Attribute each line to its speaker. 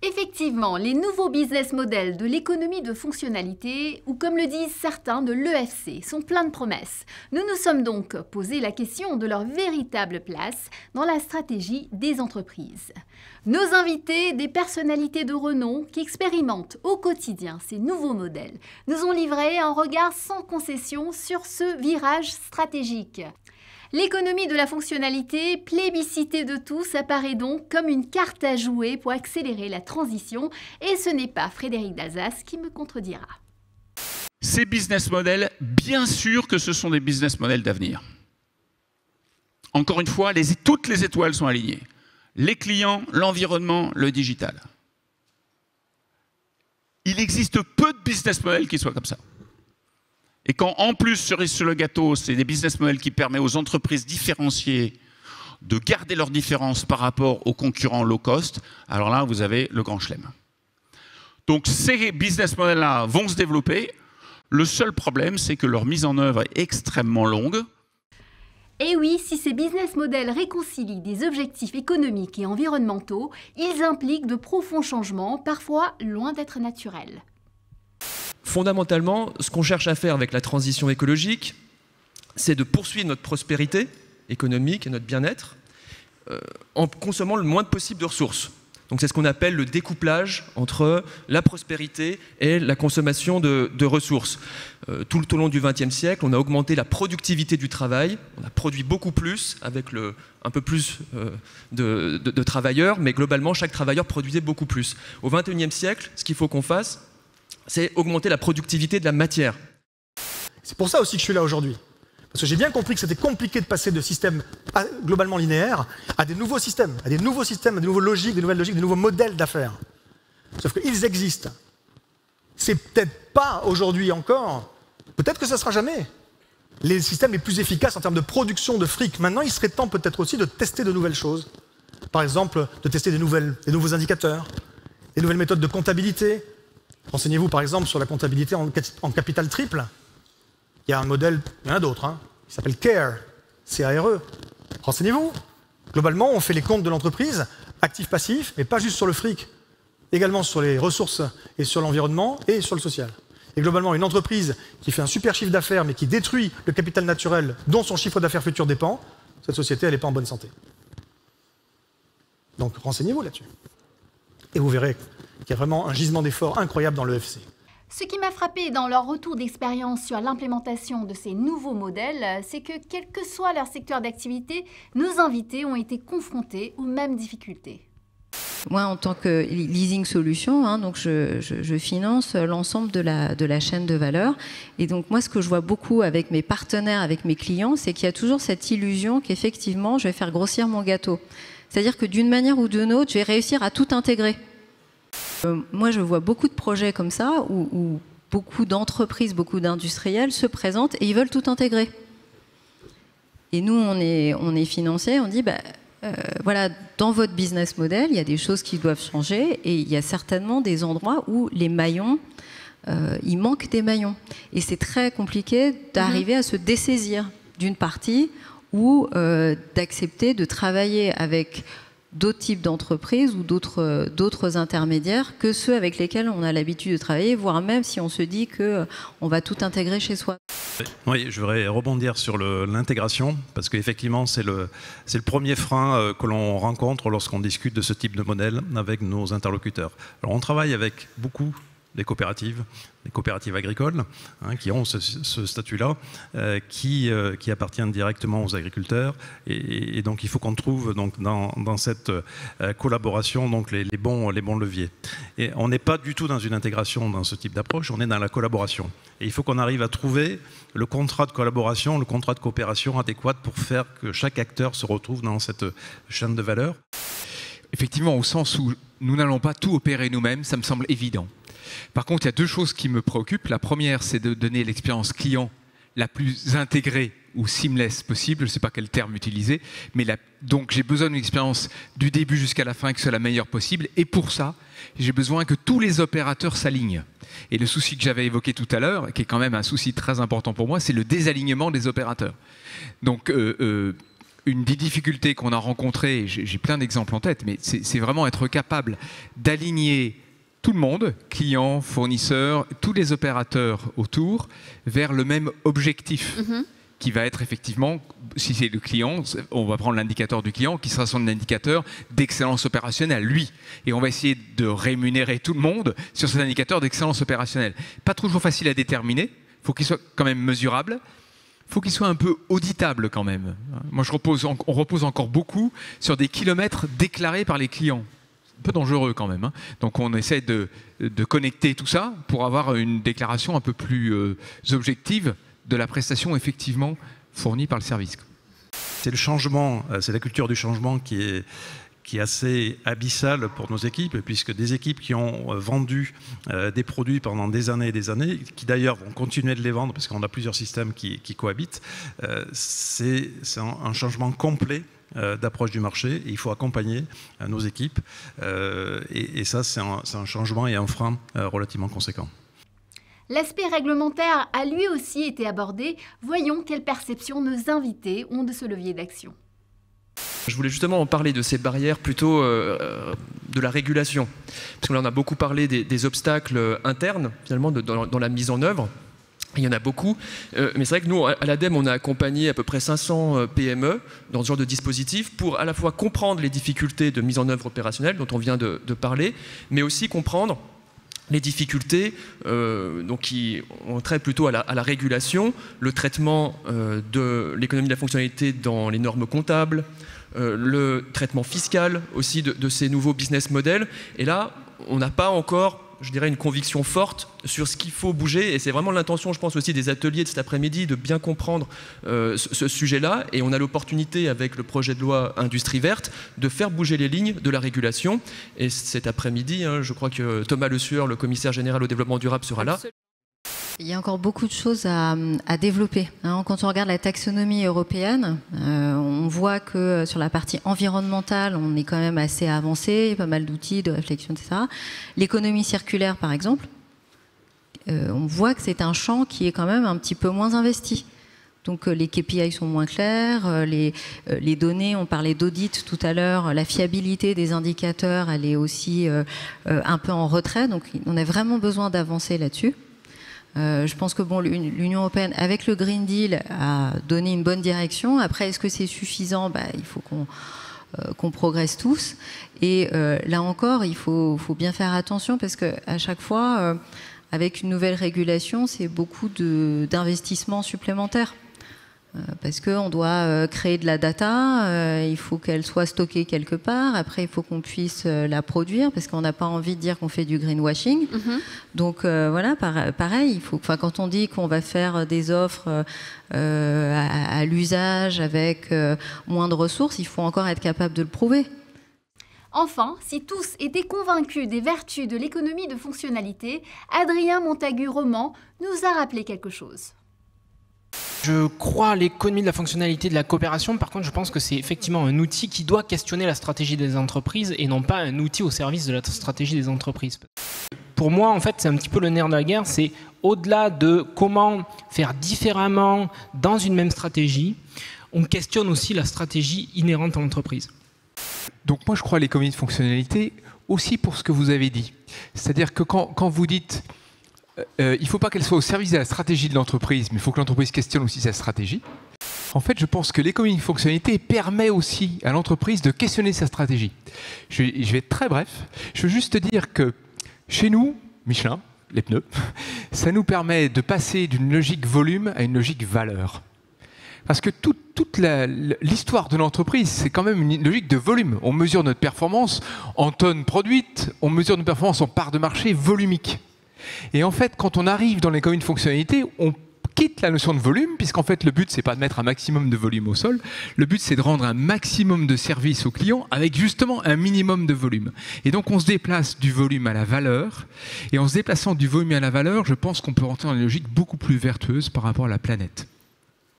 Speaker 1: Effectivement, les nouveaux business models de l'économie de fonctionnalité, ou comme le disent certains de l'EFC, sont pleins de promesses. Nous nous sommes donc posé la question de leur véritable place dans la stratégie des entreprises. Nos invités, des personnalités de renom qui expérimentent au quotidien ces nouveaux modèles, nous ont livré un regard sans concession sur ce virage stratégique. L'économie de la fonctionnalité, plébiscitée de tous, apparaît donc comme une carte à jouer pour accélérer la transition, et ce n'est pas Frédéric d'Alsace qui me contredira.
Speaker 2: Ces business models, bien sûr que ce sont des business models d'avenir. Encore une fois, toutes les étoiles sont alignées. Les clients, l'environnement, le digital. Il existe peu de business models qui soient comme ça. Et quand, en plus, cerise sur le gâteau, c'est des business models qui permettent aux entreprises différenciées de garder leurs différences par rapport aux concurrents low cost, alors là, vous avez le grand chelem. Donc, ces business models-là vont se développer. Le seul problème, c'est que leur mise en œuvre est extrêmement longue.
Speaker 1: Et oui, si ces business models réconcilient des objectifs économiques et environnementaux, ils impliquent de profonds changements, parfois loin d'être naturels.
Speaker 3: Fondamentalement, ce qu'on cherche à faire avec la transition écologique, c'est de poursuivre notre prospérité économique et notre bien-être en consommant le moins possible de ressources. Donc c'est ce qu'on appelle le découplage entre la prospérité et la consommation de ressources. Tout au long du XXe siècle, on a augmenté la productivité du travail, on a produit beaucoup plus avec un peu plus de travailleurs, mais globalement, chaque travailleur produisait beaucoup plus. Au XXIe siècle, ce qu'il faut qu'on fasse, c'est augmenter la productivité de la matière.
Speaker 4: C'est pour ça aussi que je suis là aujourd'hui. Parce que j'ai bien compris que c'était compliqué de passer de systèmes globalement linéaires à des nouveaux systèmes, à des nouveaux systèmes, à des nouvelles logiques, des nouveaux modèles d'affaires. Sauf qu'ils existent. C'est peut-être pas aujourd'hui encore, peut-être que ça sera jamais, les systèmes les plus efficaces en termes de production de fric. Maintenant, il serait temps peut-être aussi de tester de nouvelles choses. Par exemple, de tester des nouveaux indicateurs, des nouvelles méthodes de comptabilité. Renseignez-vous par exemple sur la comptabilité en capital triple. Il y a un modèle, il y en a d'autres, qui s'appelle CARE, C-A-R-E. Renseignez-vous. Globalement, on fait les comptes de l'entreprise, actifs-passifs, mais pas juste sur le fric, également sur les ressources et sur l'environnement et sur le social. Et globalement, une entreprise qui fait un super chiffre d'affaires, mais qui détruit le capital naturel dont son chiffre d'affaires futur dépend, cette société, elle n'est pas en bonne santé. Donc renseignez-vous là-dessus. Et vous verrez qu'il y a vraiment un gisement d'efforts incroyable dans l'EFC.
Speaker 1: Ce qui m'a frappé dans leur retour d'expérience sur l'implémentation de ces nouveaux modèles, c'est que quel que soit leur secteur d'activité, nos invités ont été confrontés aux mêmes difficultés.
Speaker 5: Moi, en tant que leasing solution, donc je finance l'ensemble de la chaîne de valeur. Et donc moi, ce que je vois beaucoup avec mes partenaires, avec mes clients, c'est qu'il y a toujours cette illusion qu'effectivement, je vais faire grossir mon gâteau. C'est-à-dire que d'une manière ou d'une autre, je vais réussir à tout intégrer. Moi, je vois beaucoup de projets comme ça où beaucoup d'entreprises, beaucoup d'industriels se présentent et ils veulent tout intégrer. Et nous, on est financiers, on dit, voilà, dans votre business model, il y a des choses qui doivent changer et il y a certainement des endroits où les maillons, il manque des maillons. Et c'est très compliqué d'arriver à se dessaisir d'une partie ou d'accepter de travailler avec d'autres types d'entreprises ou d'autres intermédiaires que ceux avec lesquels on a l'habitude de travailler, voire même si on se dit qu'on va tout intégrer chez soi.
Speaker 6: Oui, je voudrais rebondir sur l'intégration, parce qu'effectivement, c'est le premier frein que l'on rencontre lorsqu'on discute de ce type de modèle avec nos interlocuteurs. Alors, on travaille avec beaucoup des coopératives agricoles, qui ont ce statut-là, qui appartiennent directement aux agriculteurs. Et donc, il faut qu'on trouve donc, dans cette collaboration donc, les bons leviers. Et on n'est pas du tout dans une intégration dans ce type d'approche, on est dans la collaboration. Et il faut qu'on arrive à trouver le contrat de collaboration, le contrat de coopération adéquat pour faire que chaque acteur se retrouve dans cette chaîne de valeur.
Speaker 7: Effectivement, au sens où nous n'allons pas tout opérer nous-mêmes, ça me semble évident. Par contre, il y a deux choses qui me préoccupent. La première, c'est de donner l'expérience client la plus intégrée ou seamless possible. Je ne sais pas quel terme utiliser. Mais donc, j'ai besoin d'une expérience du début jusqu'à la fin qui soit la meilleure possible. Et pour ça, j'ai besoin que tous les opérateurs s'alignent. Et le souci que j'avais évoqué tout à l'heure, qui est quand même un souci très important pour moi, c'est le désalignement des opérateurs. Donc, une des difficultés qu'on a rencontrées, j'ai plein d'exemples en tête, mais c'est vraiment être capable d'aligner tout le monde, clients, fournisseurs, tous les opérateurs autour, vers le même objectif. Qui va être effectivement, si c'est le client, on va prendre l'indicateur du client, qui sera son indicateur d'excellence opérationnelle, lui. Et on va essayer de rémunérer tout le monde sur cet indicateur d'excellence opérationnelle. Pas toujours facile à déterminer, il faut qu'il soit quand même mesurable, il faut qu'il soit un peu auditable quand même. Moi, on repose encore beaucoup sur des kilomètres déclarés par les clients. Un peu dangereux quand même. Donc on essaie de connecter tout ça pour avoir une déclaration un peu plus objective de la prestation effectivement fournie par le service.
Speaker 6: C'est le changement, c'est la culture du changement qui est assez abyssale pour nos équipes, puisque des équipes qui ont vendu des produits pendant des années, qui d'ailleurs vont continuer de les vendre parce qu'on a plusieurs systèmes qui cohabitent, c'est un changement complet d'approche du marché, et il faut accompagner nos équipes, et ça c'est un changement et un frein relativement conséquent.
Speaker 1: L'aspect réglementaire a lui aussi été abordé. Voyons quelle perception nos invités ont de ce levier d'action.
Speaker 3: Je voulais justement en parler de ces barrières plutôt de la régulation. Parce que là, on a beaucoup parlé des obstacles internes, finalement, dans la mise en œuvre. Il y en a beaucoup, mais c'est vrai que nous, à l'ADEME, on a accompagné à peu près 500 PME dans ce genre de dispositif pour à la fois comprendre les difficultés de mise en œuvre opérationnelle dont on vient de parler, mais aussi comprendre les difficultés qui ont trait plutôt à la régulation, le traitement de l'économie de la fonctionnalité dans les normes comptables, le traitement fiscal aussi de ces nouveaux business models. Et là, on n'a pas encore, je dirais, une conviction forte sur ce qu'il faut bouger. Et c'est vraiment l'intention, je pense, aussi des ateliers de cet après-midi, de bien comprendre ce sujet-là. Et on a l'opportunité, avec le projet de loi Industrie verte, de faire bouger les lignes de la régulation. Et cet après-midi, je crois que Thomas Le Sueur, le commissaire général au développement durable, sera là.
Speaker 5: Il y a encore beaucoup de choses à développer. Quand on regarde la taxonomie européenne, on voit que sur la partie environnementale, on est quand même assez avancé, il y a pas mal d'outils, de réflexion, etc. L'économie circulaire, par exemple, on voit que c'est un champ qui est quand même un petit peu moins investi. Donc les KPI sont moins clairs, les données, on parlait d'audit tout à l'heure, la fiabilité des indicateurs, elle est aussi un peu en retrait, donc on a vraiment besoin d'avancer là-dessus. Je pense que l'Union européenne, avec le Green Deal, a donné une bonne direction. Après, est-ce que c'est suffisant ? Il faut qu'on progresse tous. Et là encore, il faut bien faire attention parce qu'à chaque fois, avec une nouvelle régulation, c'est beaucoup d'investissements supplémentaires. Parce qu'on doit créer de la data, il faut qu'elle soit stockée quelque part, après il faut qu'on puisse la produire, parce qu'on n'a pas envie de dire qu'on fait du greenwashing. Donc voilà, pareil, quand on dit qu'on va faire des offres à l'usage avec moins de ressources, il faut encore être capable de le prouver.
Speaker 1: Enfin, si tous étaient convaincus des vertus de l'économie de fonctionnalité, Adrien Montagu-Roman nous a rappelé quelque chose.
Speaker 8: Je crois à l'économie de la fonctionnalité de la coopération. Par contre, je pense que c'est effectivement un outil qui doit questionner la stratégie des entreprises et non pas un outil au service de la stratégie des entreprises. Pour moi, en fait, c'est un petit peu le nerf de la guerre. C'est au-delà de comment faire différemment dans une même stratégie, on questionne aussi la stratégie inhérente à l'entreprise.
Speaker 7: Donc moi, je crois à l'économie de fonctionnalité aussi pour ce que vous avez dit. C'est-à-dire que quand vous dites il ne faut pas qu'elle soit au service de la stratégie de l'entreprise, mais il faut que l'entreprise questionne aussi sa stratégie. En fait, je pense que l'économie de fonctionnalité permet aussi à l'entreprise de questionner sa stratégie. Je vais être très bref. Je veux juste dire que chez nous, Michelin, les pneus, ça nous permet de passer d'une logique volume à une logique valeur. Parce que toute l'histoire de l'entreprise, c'est quand même une logique de volume. On mesure notre performance en tonnes produites, on mesure notre performance en part de marché volumique. Et en fait, quand on arrive dans l'économie de fonctionnalité, on quitte la notion de volume, puisqu'en fait, le but, c'est pas de mettre un maximum de volume au sol. Le but, c'est de rendre un maximum de service au client avec justement un minimum de volume. Et donc, on se déplace du volume à la valeur. Et en se déplaçant du volume à la valeur, je pense qu'on peut rentrer dans une logique beaucoup plus vertueuse par rapport à la planète.